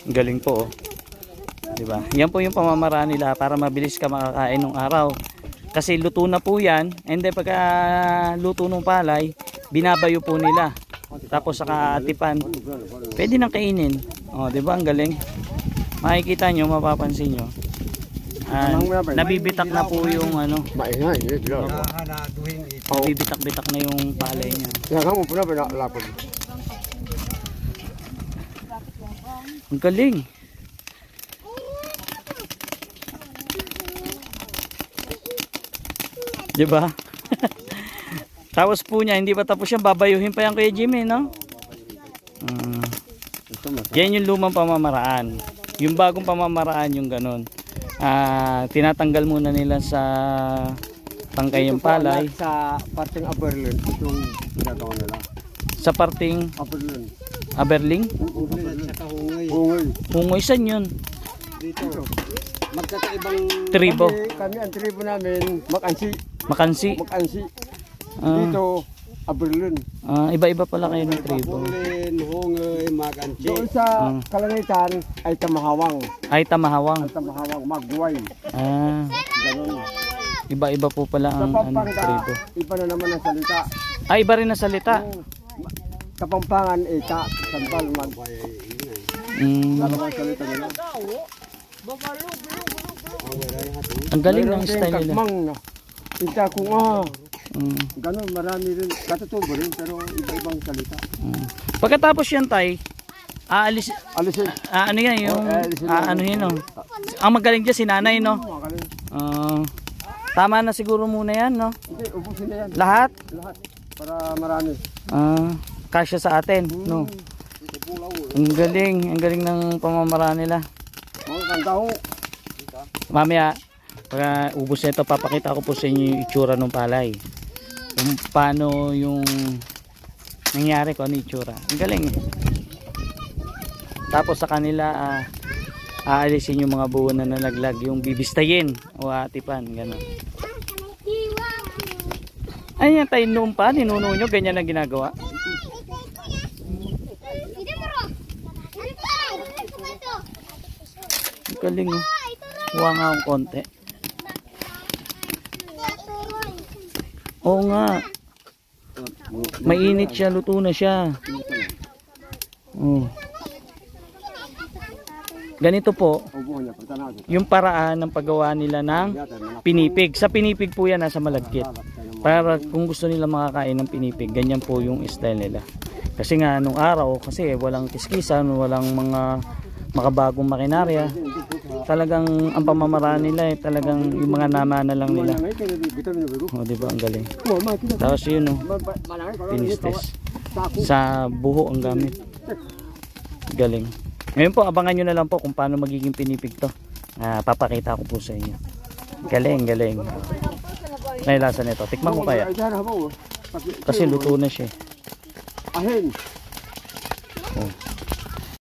Galing po, oh. Diba? Yan po yung pamamaraan nila para mabilis ka makakain ng araw. Kasi luto na po yan, and then pagka luto ng palay, binabayo po nila. Tapos saka atipan. Pwede nang kainin. Oh, diba? Ang galing. Makikita nyo, mapapansin nyo. Nabibitak na po yung ano. Nabibitak-bitak na yung palay niya. Ang galing. Diba? Tapos po niya, hindi pa tapos yan, babayuhin pa yan Kuya Jimmy, no? Yan yung lumang pamamaraan. Yung bagong pamamaraan yung ganun. Tinatanggal muna nila sa tangkay yung palay. Sa parting Aberlin, itong ginagawa nila. Sa parting Aberlin. Aberling? Hungoy. Hungoy, saan yun? Dito. Magkakaibang Tribo. Kami ang tribo namin, Makansi. Makansi. Makansi. Dito, Aberlin. Iba-iba pala kayo ng tribo. Aberlin, Hungoy, Makansi. Doon sa Kalangitan ay Tamahawang. Ay, Tamahawang. Ay Tamahawang, Magway. Ganun. Iba-iba po pala ang tribo. Iba na naman ang salita. Iba rin ang salita. Kapampangan, Ita, Sampal, Magway. Dalawang salita nila. Ang galing ng style nila. Ita kung ganun, marami rin, katutubo rin, pero iba-ibang salita. Pagkatapos yan, tay, alisin. Ano yan, yung, ano yun, no? Ang magaling dyan, si nanay, no? Tama na siguro muna yan, no? Hindi, ubusin na yan. Lahat? Lahat, para marami. Kasya sa atin, no? Ang galing ng pamamaraan nila. Mga kantaho. Mamaya, pag ubos na ito, papakita ko po sa inyo yung itsura ng palay. Kung paano yung nangyari, kung ano yung itsura. Ang galing. Tapos sa kanila, aalisin yung mga buo na nalaglag, yung bibistayin o atipan, gano'n. Ay, yan tayo noon pa, ninuno nyo, ganyan na ginagawa. Ang galing, oh. Huwa nga akong konti. Oo nga. Mainit siya, luto na siya. Ganito po, yung paraan ng paggawa nila ng pinipig. Sa pinipig po yan, nasa malagkit. Para kung gusto nila makakain ng pinipig, ganyan po yung style nila. Kasi nga, nung araw, kasi walang kiskisan, walang mga makabagong makinarya. Talagang ang pamamaraan nila talagang yung mga nama na lang nila. Diba ang galing. Tapos yun, pinistes. Sa buho ang gamit. Galing. Ngayon po, abangan nyo na lang po kung paano magiging pinipig to. Papakita ko po sa inyo. Galing. Nailasa nito. Tikman ko kaya. Kasi luto na siya. Ahin.